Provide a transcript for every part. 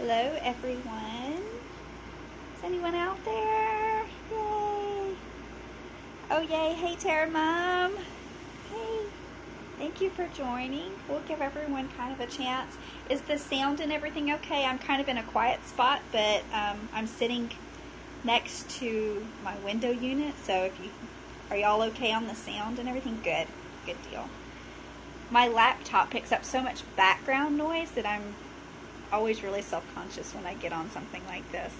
Hello, everyone. Is anyone out there? Yay. Oh, yay. Hey, Tara Mom. Hey. Thank you for joining. We'll give everyone kind of a chance. Is the sound and everything okay? I'm kind of in a quiet spot, but I'm sitting next to my window unit, so are y'all okay on the sound and everything? Good. Good deal. My laptop picks up so much background noise that I'm always really self-conscious when I get on something like this.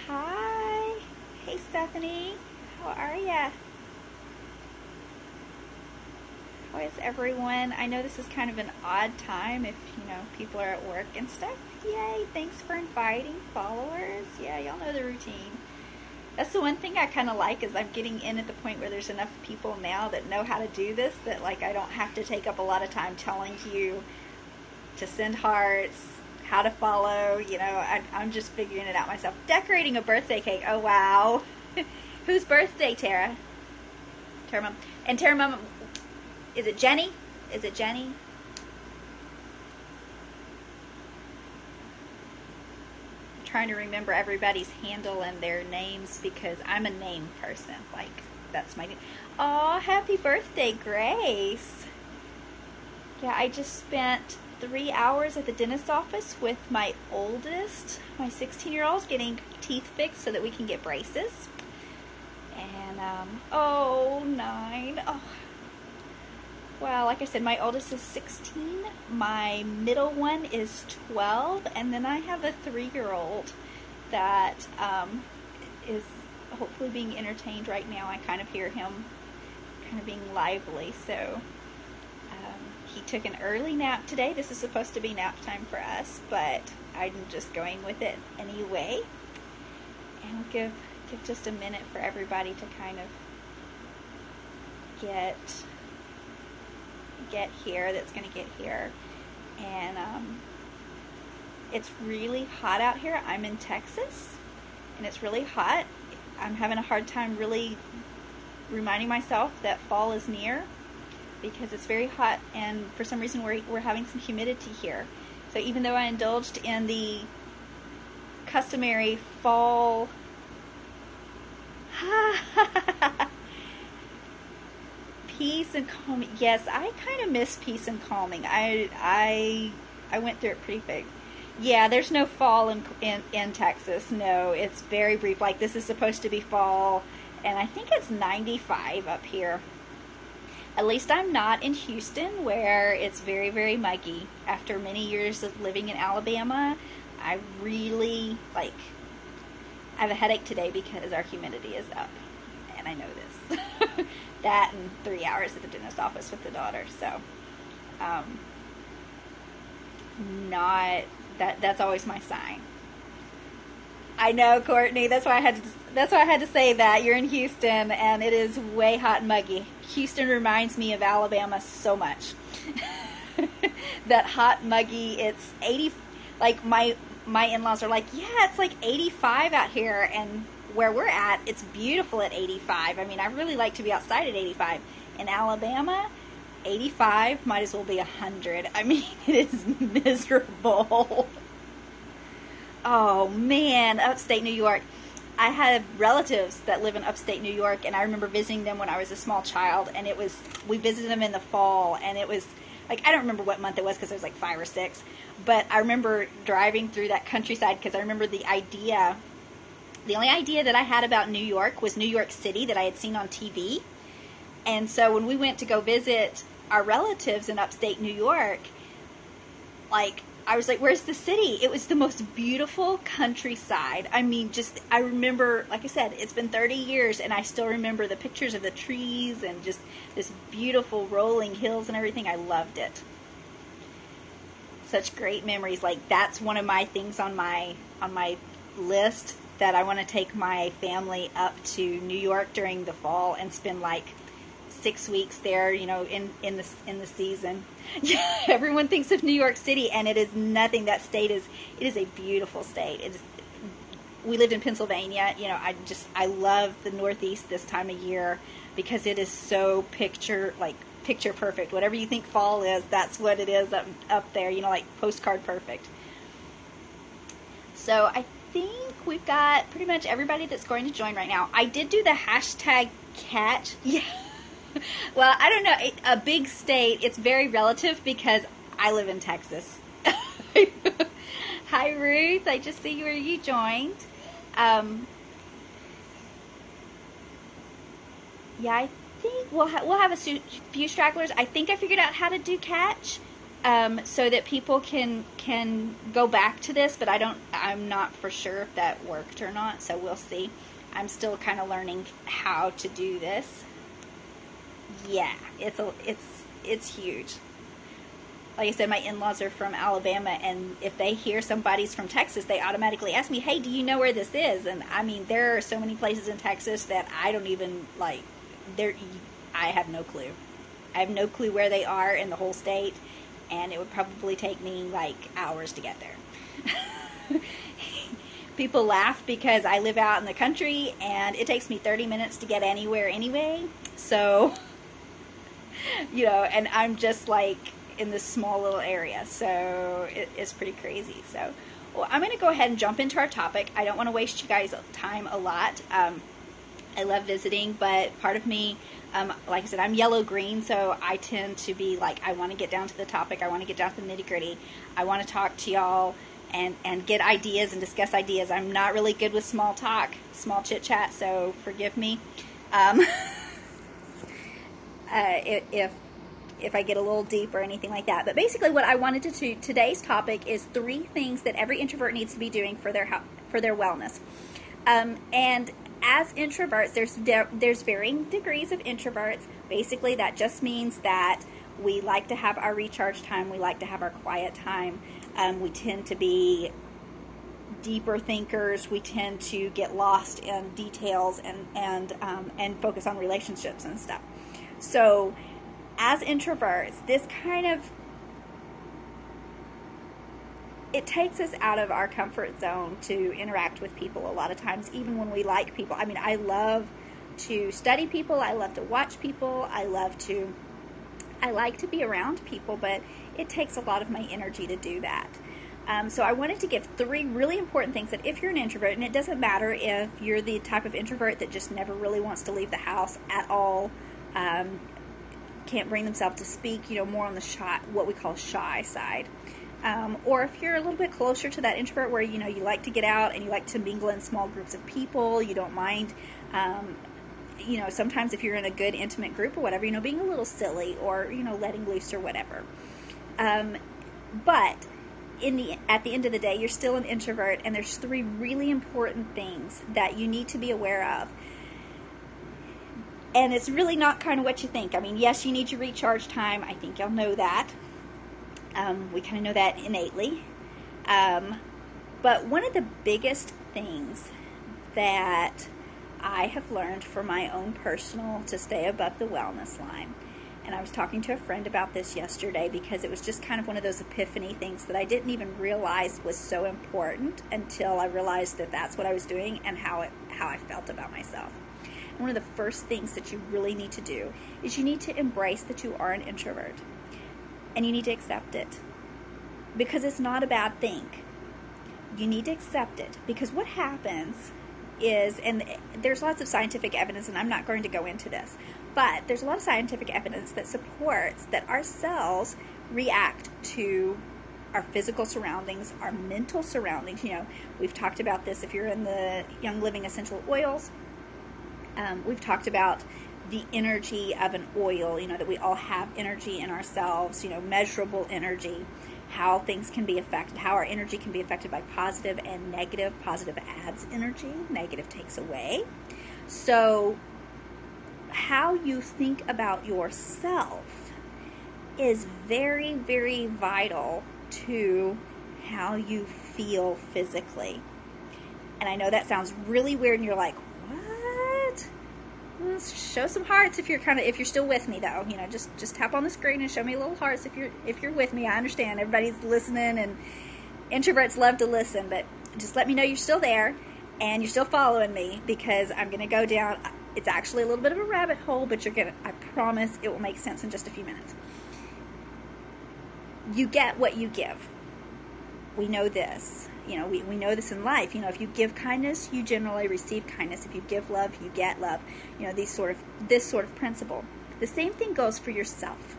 Hi. Hey, Stephanie. How are ya? How is everyone? I know this is kind of an odd time if, people are at work and stuff. Yay, thanks for inviting followers. Yeah, y'all know the routine. That's the one thing I kind of like is I'm getting in at the point where there's enough people now that know how to do this that, I don't have to take up a lot of time telling you to send hearts, how to follow, I'm just figuring it out myself. Decorating a birthday cake. Oh, wow. Whose birthday, Tara? Tara Mom. And Tara Mom, is it Jenny? Is it Jenny? I'm trying to remember everybody's handle and their names because I'm a name person. That's my name. Aw, happy birthday, Grace. Yeah, I just spent 3 hours at the dentist's office with my oldest, my 16-year-old, getting teeth fixed so that we can get braces. And, 9. Oh, well, like I said, my oldest is 16, my middle one is 12, and then I have a 3-year-old that is hopefully being entertained right now. I kind of hear him kind of being lively, so he took an early nap today. This is supposed to be nap time for us, but I'm just going with it anyway. And we'll give just a minute for everybody to kind of get here that's going to get here. And it's really hot out here. I'm in Texas, and it's really hot. I'm having a hard time really reminding myself that fall is near, because it's very hot, and for some reason we're having some humidity here. So even though I indulged in the customary fall peace and calming, yes, I kind of miss peace and calming. I went through it pretty big. Yeah, there's no fall in Texas. No, it's very brief. This is supposed to be fall, and I think it's 95 up here. At least I'm not in Houston, where it's very, very muggy. After many years of living in Alabama, I really, I have a headache today because our humidity is up. And I know this. That and 3 hours at the dentist office with the daughter. So, that's always my sign. I know, Courtney. That's why I had to say that. You're in Houston, and it is way hot and muggy. Houston reminds me of Alabama so much. That hot, muggy. It's 80. My in-laws are like, yeah, it's 85 out here, and where we're at, it's beautiful at 85. I mean, I really like to be outside at 85. In Alabama, 85 might as well be 100. I mean, it is miserable. Oh, man, upstate New York. I have relatives that live in upstate New York, and I remember visiting them when I was a small child, and we visited them in the fall, and it was, I don't remember what month it was because it was 5 or 6, but I remember driving through that countryside because I remember the only idea that I had about New York was New York City that I had seen on TV, and so when we went to go visit our relatives in upstate New York, I was like, where's the city? It was the most beautiful countryside. I mean, I remember, like I said, it's been 30 years, and I still remember the pictures of the trees and just this beautiful rolling hills and everything. I loved it. Such great memories. That's one of my things on my list, that I want to take my family up to New York during the fall and spend 6 weeks there, in the season. Yeah, everyone thinks of New York City, and it is nothing. That state it is a beautiful state. We lived in Pennsylvania. I love the Northeast this time of year because it is so picture perfect. Whatever you think fall is, that's what it is up there. Postcard perfect. So I think we've got pretty much everybody that's going to join right now. I did do the hashtag catch. Yeah. Well, I don't know. A big state, it's very relative because I live in Texas. Hi, Ruth. I just see where you joined. Yeah, I think we'll have a few stragglers. I think I figured out how to do catch, so that people can go back to this, but I'm not for sure if that worked or not, so we'll see. I'm still kind of learning how to do this. Yeah, it's huge. Like I said, my in-laws are from Alabama, and if they hear somebody's from Texas, they automatically ask me, hey, do you know where this is? And I mean, there are so many places in Texas that I don't even, like, I have no clue. I have no clue where they are in the whole state, and it would probably take me, like, hours to get there. People laugh because I live out in the country, and it takes me 30 minutes to get anywhere anyway, so, you know, and I'm just, like, in this small little area, so it's pretty crazy. So, well, I'm going to go ahead and jump into our topic. I don't want to waste you guys' time a lot. I love visiting, but part of me, like I said, I'm yellow-green, so I tend to be like, I want to get down to the topic. I want to get down to the nitty-gritty. I want to talk to y'all and get ideas and discuss ideas. I'm not really good with small talk, small chit-chat, so forgive me if I get a little deep or anything like that. But basically what I wanted to do, today's topic is 3 things that every introvert needs to be doing for their wellness. And as introverts, there's varying degrees of introverts. Basically, that just means that we like to have our recharge time. We like to have our quiet time. We tend to be deeper thinkers. We tend to get lost in details and focus on relationships and stuff. So, as introverts, this kind of, it takes us out of our comfort zone to interact with people a lot of times, even when we like people. I mean, I love to study people. I love to watch people. I like to be around people, but it takes a lot of my energy to do that. So I wanted to give 3 really important things that if you're an introvert, and it doesn't matter if you're the type of introvert that just never really wants to leave the house at all, can't bring themselves to speak, you know, more on the shy, what we call shy side. Or if you're a little bit closer to that introvert where, you know, you like to get out and you like to mingle in small groups of people, you don't mind, you know, sometimes if you're in a good intimate group or whatever, you know, being a little silly or, you know, letting loose or whatever. But at the end of the day, you're still an introvert, and there's 3 really important things that you need to be aware of. And it's really not kind of what you think. I mean, yes, you need your recharge time. I think y'all know that. We kind of know that innately. But one of the biggest things that I have learned for my own personal to stay above the wellness line, and I was talking to a friend about this yesterday because it was just kind of one of those epiphany things that I didn't even realize was so important until I realized that that's what I was doing and how I felt about myself. One of the first things that you really need to do is you need to embrace that you are an introvert. And you need to accept it. Because it's not a bad thing. You need to accept it. Because what happens is, and there's lots of scientific evidence, and I'm not going to go into this, but there's a lot of scientific evidence that supports that our cells react to our physical surroundings, our mental surroundings. You know, we've talked about this if you're in the Young Living Essential Oils. We've talked about the energy of an oil, you know, that we all have energy in ourselves, you know, measurable energy, how things can be affected, how our energy can be affected by positive and negative. Positive adds energy, negative takes away. So how you think about yourself is very, very vital to how you feel physically. And I know that sounds really weird, and you're like, what? Well, show some hearts if you're still with me, though. You know, just tap on the screen and show me little hearts if you're with me. I understand everybody's listening, and introverts love to listen, but just let me know you're still there and you're still following me, because I'm going to go down. It's actually a little bit of a rabbit hole, but I promise it will make sense in just a few minutes. You get what you give. we know this. We know this in life. If you give kindness, you generally receive kindness. If you give love, you get love. This sort of principle. The same thing goes for yourself.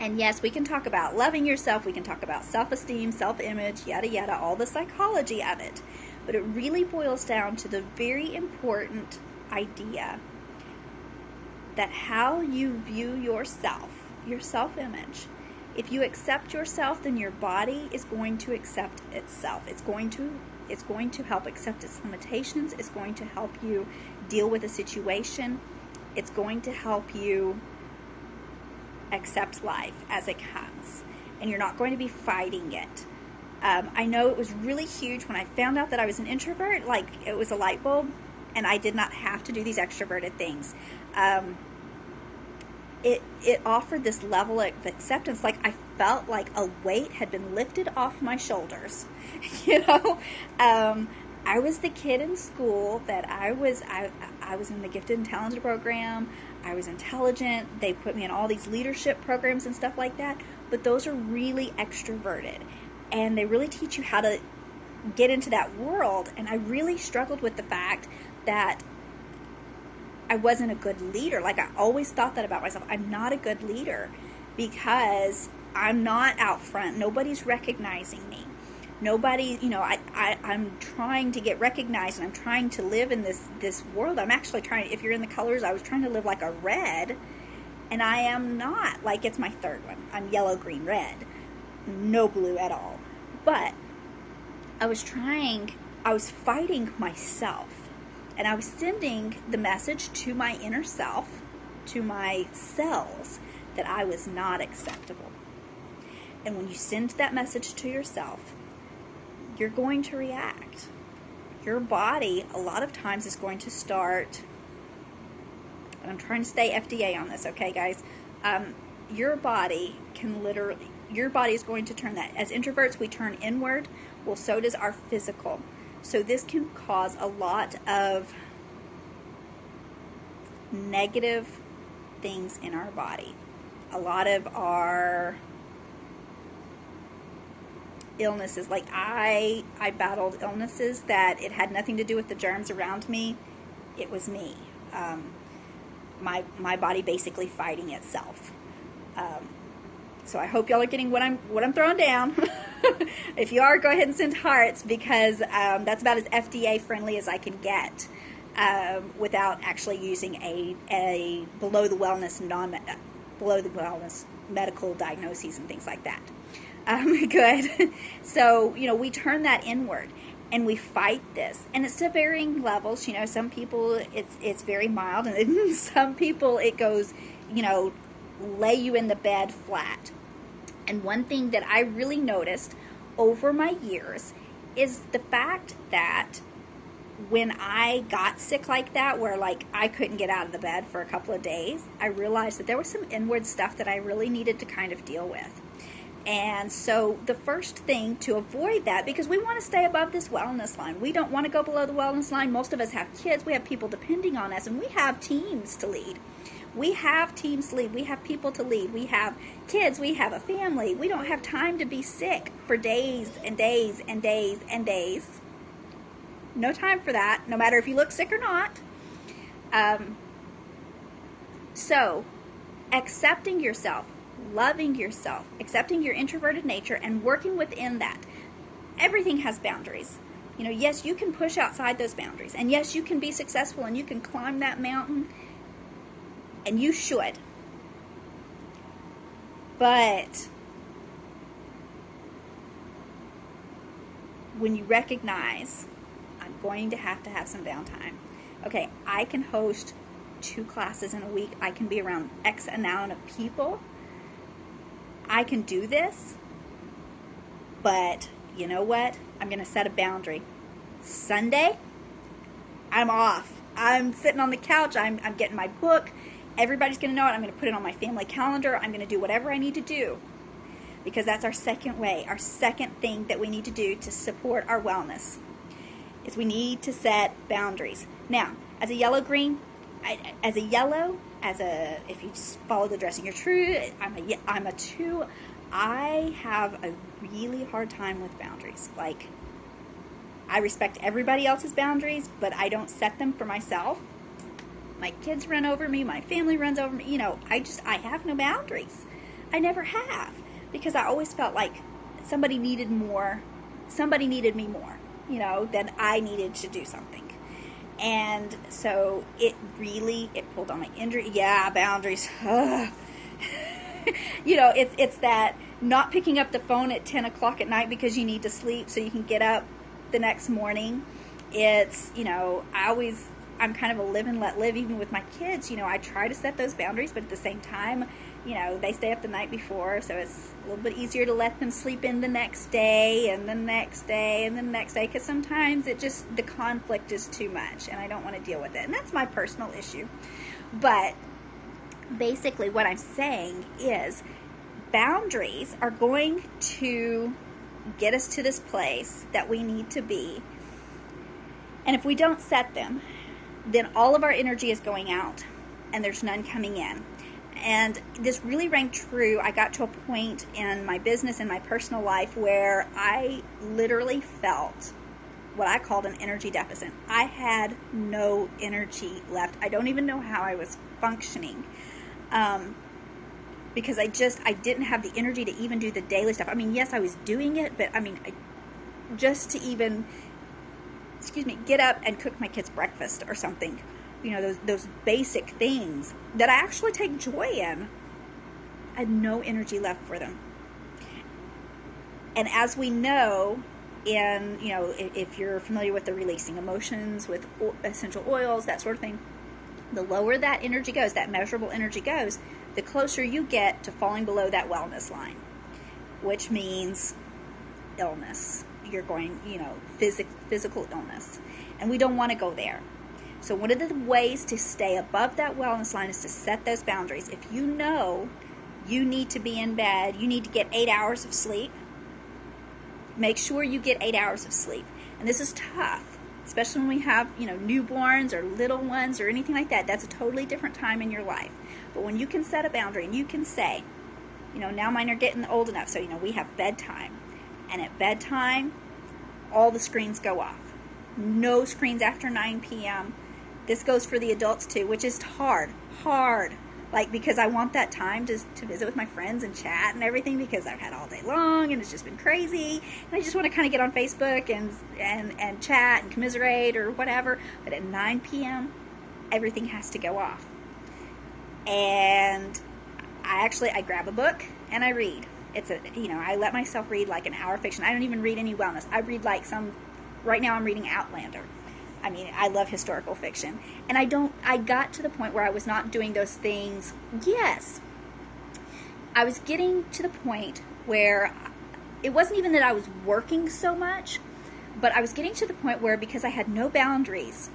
And yes, we can talk about loving yourself. We can talk about self-esteem, self-image, yada, yada, all the psychology of it. But it really boils down to the very important idea that how you view yourself, your self-image. If you accept yourself, then your body is going to accept itself. It's going to help accept its limitations. It's going to help you deal with a situation. It's going to help you accept life as it comes. And you're not going to be fighting it. I know it was really huge when I found out that I was an introvert. Like, it was a light bulb, and I did not have to do these extroverted things. It offered this level of acceptance. Like, I felt like a weight had been lifted off my shoulders. I was the kid in school that I was in the gifted and talented program. I was intelligent. They put me in all these leadership programs and stuff like that. But those are really extroverted. And they really teach you how to get into that world. And I really struggled with the fact that I wasn't a good leader. Like, I always thought that about myself. I'm not a good leader because I'm not out front. Nobody's recognizing me. Nobody, I'm trying to get recognized, and I'm trying to live in this world. I'm actually trying, if you're in the colors, I was trying to live like a red, and I am not. Like, it's my third one. I'm yellow, green, red. No blue at all. But I was fighting myself. And I was sending the message to my inner self, to my cells, that I was not acceptable. And when you send that message to yourself, you're going to react. Your body, a lot of times, is going to start, and I'm trying to stay FDA on this, okay, guys? Your body is going to turn that. As introverts, we turn inward. Well, so does our physical. So this can cause a lot of negative things in our body. A lot of our illnesses, like I battled illnesses that it had nothing to do with the germs around me. It was me. My body basically fighting itself. So I hope y'all are getting what I'm throwing down. If you are, go ahead and send hearts, because that's about as FDA friendly as I can get, without actually using a below the wellness medical diagnoses and things like that. Good. So we turn that inward and we fight this, and it's to varying levels. Some people it's very mild, and some people it goes lay you in the bed flat. And one thing that I really noticed over my years is the fact that when I got sick like that, where like I couldn't get out of the bed for a couple of days, I realized that there was some inward stuff that I really needed to kind of deal with. And so the first thing to avoid that, because we want to stay above this wellness line. We don't want to go below the wellness line. Most of us have kids. We have people depending on us, and we have teams to lead. We have teams to lead. We have people to lead. We have kids. We have a family. We don't have time to be sick for days and days and days and days. No time for that, no matter if you look sick or not. So, accepting yourself, loving yourself, accepting your introverted nature, and working within that. Everything has boundaries. Yes, you can push outside those boundaries. And yes, you can be successful, and you can climb that mountain. And you should. But when you recognize, I'm going to have some downtime. Okay, I can host 2 classes in a week. I can be around X amount of people. I can do this. But you know what? I'm going to set a boundary. Sunday, I'm off. I'm sitting on the couch. I'm getting my book. Everybody's going to know it. I'm going to put it on my family calendar. I'm going to do whatever I need to do, because that's our second way. Our second thing that we need to do to support our wellness is we need to set boundaries. Now, as a yellow-green, if you follow the dressing your true, I'm a 2. I have a really hard time with boundaries. Like, I respect everybody else's boundaries, but I don't set them for myself. My kids run over me, my family runs over me. You know, I have no boundaries. I never have, because I always felt like somebody needed me more, you know, than I needed to do something. And so it pulled on my energy. Yeah, boundaries. You know, it's that not picking up the phone at 10 o'clock at night because you need to sleep so you can get up the next morning. It's, you know, I'm kind of a live and let live even with my kids. You know, I try to set those boundaries, but at the same time, you know, they stay up the night before, so it's a little bit easier to let them sleep in the next day and the next day and the next day, because sometimes the conflict is too much and I don't want to deal with it. And that's my personal issue. But basically what I'm saying is boundaries are going to get us to this place that we need to be. And if we don't set them, then all of our energy is going out and there's none coming in. And this really rang true. I got to a point in my business and my personal life where I literally felt what I called an energy deficit. I had no energy left. I don't even know how I was functioning, because I didn't have the energy to even do the daily stuff. I mean, yes, I was doing it, but I mean, just to even, get up and cook my kids breakfast or something. You know, those basic things that I actually take joy in. I had no energy left for them. And as we know, if you're familiar with the releasing emotions, with essential oils, that sort of thing, the lower that energy goes, that measurable energy goes, the closer you get to falling below that wellness line, which means illness. You're going, physical illness. And we don't want to go there. So one of the ways to stay above that wellness line is to set those boundaries. If you know you need to be in bed, you need to get 8 hours of sleep, make sure you get 8 hours of sleep. And this is tough, especially when we have, newborns or little ones or anything like that. That's a totally different time in your life. But when you can set a boundary and you can say, now mine are getting old enough, so, we have bedtime. And at bedtime, all the screens go off. No screens after 9 p.m. This goes for the adults too, which is hard. Like, because I want that time to visit with my friends and chat and everything, because I've had all day long and it's just been crazy. And I just want to kind of get on Facebook and chat and commiserate or whatever. But at 9 p.m., everything has to go off. And I grab a book and I read. I let myself read like an hour of fiction. I don't even read any wellness. I read right now I'm reading Outlander. I mean, I love historical fiction. And I got to the point where I was not doing those things. Yes, I was getting to the point where it wasn't even that I was working so much, but I was getting to the point where, because I had no boundaries,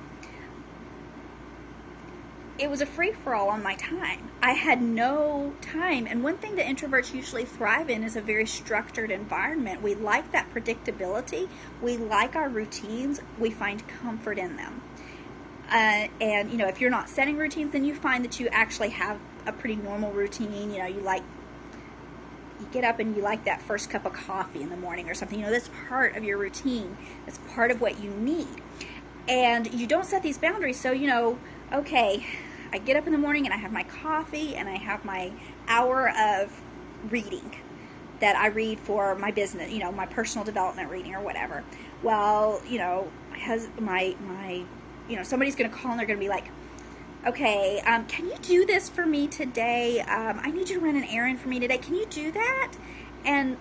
it was a free-for-all on my time. I had no time. And one thing that introverts usually thrive in is a very structured environment. We like that predictability. We like our routines. We find comfort in them. And if you're not setting routines, then you find that you actually have a pretty normal routine. You get up and you like that first cup of coffee in the morning or something. That's part of your routine. That's part of what you need. And you don't set these boundaries, so, okay, I get up in the morning and I have my coffee and I have my hour of reading that I read for my business, my personal development reading or whatever. Well, somebody's going to call and they're going to be like, okay, can you do this for me today? I need you to run an errand for me today. Can you do that? And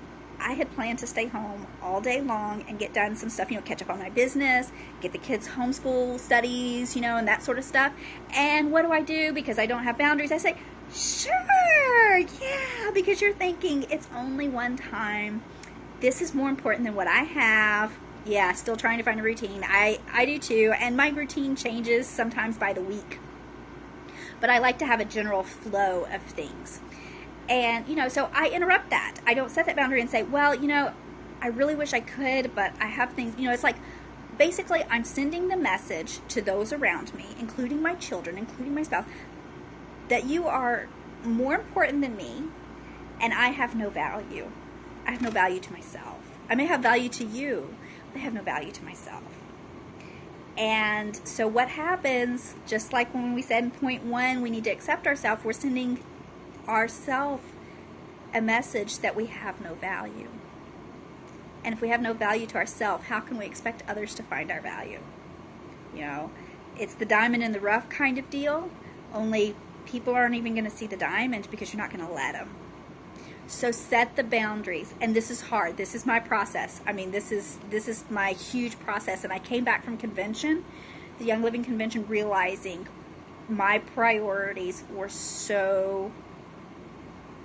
I had planned to stay home all day long and get done some stuff, catch up on my business, get the kids' homeschool studies, and that sort of stuff. And what do I do? Because I don't have boundaries, I say, sure, yeah, because you're thinking it's only one time. This is more important than what I have. Yeah, still trying to find a routine. I do too, and my routine changes sometimes by the week. But I like to have a general flow of things. And, so I interrupt that. I don't set that boundary and say, well, I really wish I could, but I have things, it's like, basically I'm sending the message to those around me, including my children, including my spouse, that you are more important than me, and I have no value. I have no value to myself. I may have value to you, but I have no value to myself. And so what happens, just like when we said in point 1, we need to accept ourselves, we're sending ourselves a message that we have no value. And if we have no value to ourselves, how can we expect others to find our value? You know, it's the diamond in the rough kind of deal, only people aren't even going to see the diamond because you're not going to let them. So set the boundaries, and this is hard. This is my process. I mean, this is my huge process, and I came back from convention, the Young Living Convention, realizing my priorities were so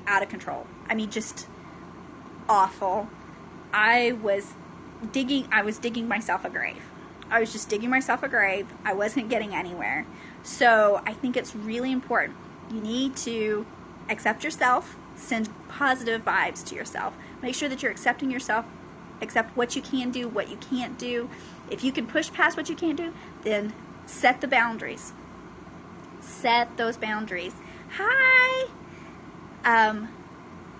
out of control. I mean, just awful. I was digging myself a grave. I was just digging myself a grave. I wasn't getting anywhere. So I think it's really important. You need to accept yourself, send positive vibes to yourself. Make sure that you're accepting yourself, accept what you can do, what you can't do. If you can push past what you can't do, then set the boundaries. Set those boundaries. Hi!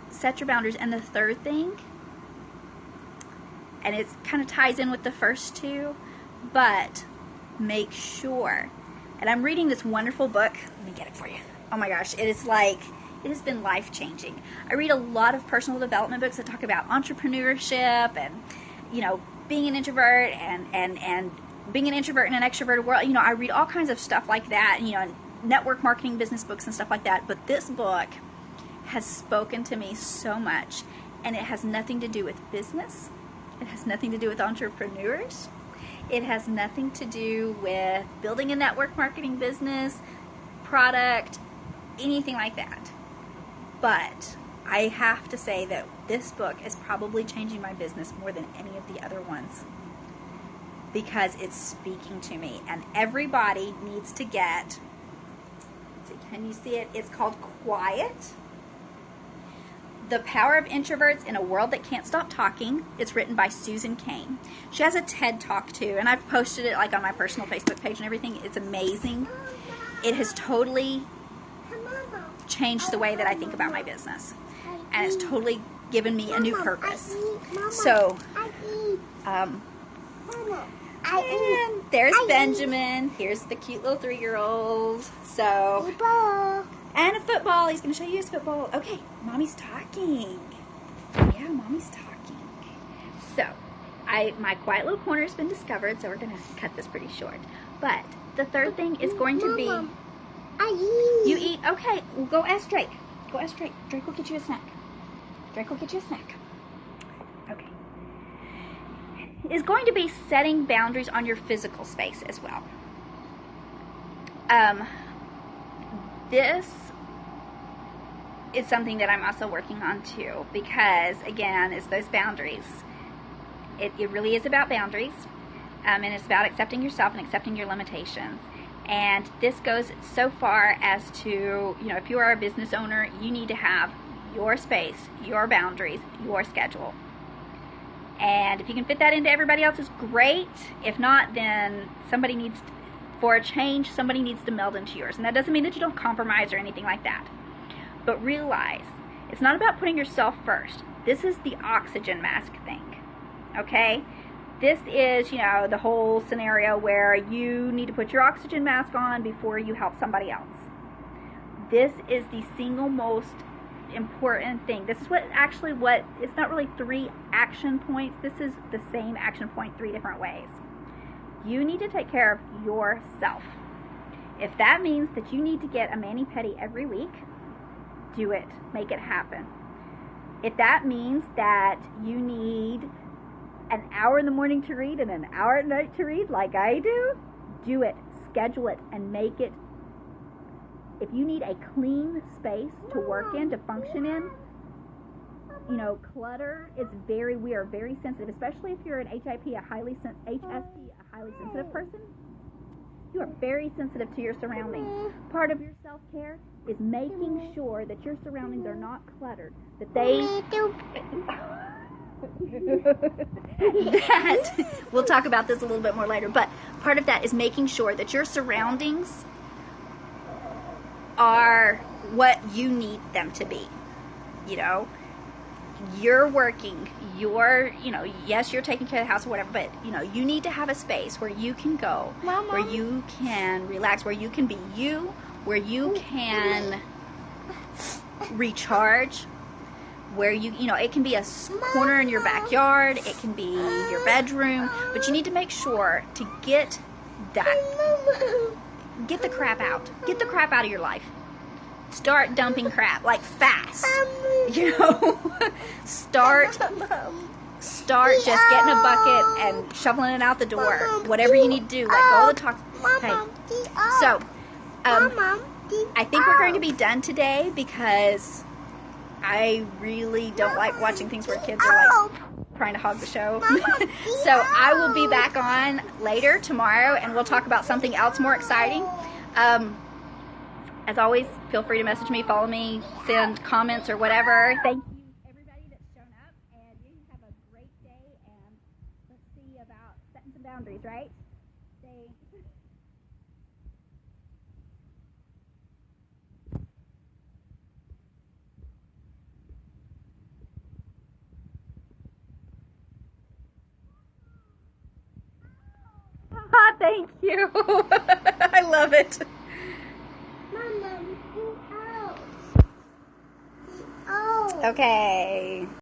Set your boundaries. And the third thing, and it kind of ties in with the first two, but make sure, and I'm reading this wonderful book. Let me get it for you. Oh my gosh, it has been life-changing. I read a lot of personal development books that talk about entrepreneurship and, you know, being an introvert and being an introvert in an extroverted world. You know, I read all kinds of stuff like that, you know, network marketing business books and stuff like that. But this book has spoken to me so much, and it has nothing to do with business. It has nothing to do with entrepreneurs. It has nothing to do with building a network marketing business, product, anything like that. But I have to say that this book is probably changing my business more than any of the other ones, because it's speaking to me. And everybody needs to get, let's see, can you see it? It's called Quiet. The Power of Introverts in a World That Can't Stop Talking. It's written by Susan Cain. She has a TED Talk too, and I've posted it like on my personal Facebook page and everything. It's amazing. It has totally changed the way that I think about my business, and it's totally given me a new purpose. So, and there's Benjamin. Here's the cute little 3-year-old. So, and a football. He's going to show you his football. Okay, Mommy's talking. Yeah, Mommy's talking. So, my quiet little corner has been discovered, so we're going to cut this pretty short. But the third thing is going to be, you eat? Okay, well, go ask Drake. Go ask Drake. Drake will get you a snack. Drake will get you a snack. Okay. Is going to be setting boundaries on your physical space as well. This is something that I'm also working on too, because again, it's those boundaries. It really is about boundaries, and it's about accepting yourself and accepting your limitations. And this goes so far as to, you know, if you are a business owner, you need to have your space, your boundaries, your schedule. And if you can fit that into everybody else's, great. If not, then somebody needs to, for a change, somebody needs to meld into yours. And that doesn't mean that you don't compromise or anything like that. But realize, it's not about putting yourself first. This is the oxygen mask thing, okay? This is, you know, the whole scenario where you need to put your oxygen mask on before you help somebody else. This is the single most important thing. This is it's not really 3 action points. This is the same action point 3 different ways. You need to take care of yourself. If that means that you need to get a mani-pedi every week, do it. Make it happen. If that means that you need an hour in the morning to read and an hour at night to read like I do it. Schedule it and make it. If you need a clean space to work in, to function in, you know, clutter is we are very sensitive, especially if you're an HSP, a highly sensitive person. You are very sensitive to your surroundings. Part of your self-care is making sure that your surroundings are not cluttered, that we'll talk about this a little bit more later, but part of that is making sure that your surroundings are what you need them to be. You know, you're working, yes, you're taking care of the house or whatever, but, you need to have a space where you can go, Mama. where you can relax, where you can be you, where you can recharge, where it can be a corner in your backyard, it can be your bedroom, but you need to make sure to get the crap out. Get the crap out of your life. Start dumping crap, like fast. Start just getting a bucket and shoveling it out the door. Whatever you need to do, let go of the talk. Okay. So, I think we're going to be done today because I really don't like watching things where kids are like trying to hog the show. So I will be back on later tomorrow and we'll talk about something else more exciting. As always, feel free to message me, follow me, send comments or whatever. Thank you everybody that's shown up, and you have a great day, and let's see about setting some boundaries, right? Thank you. I love it. Mama, Okay.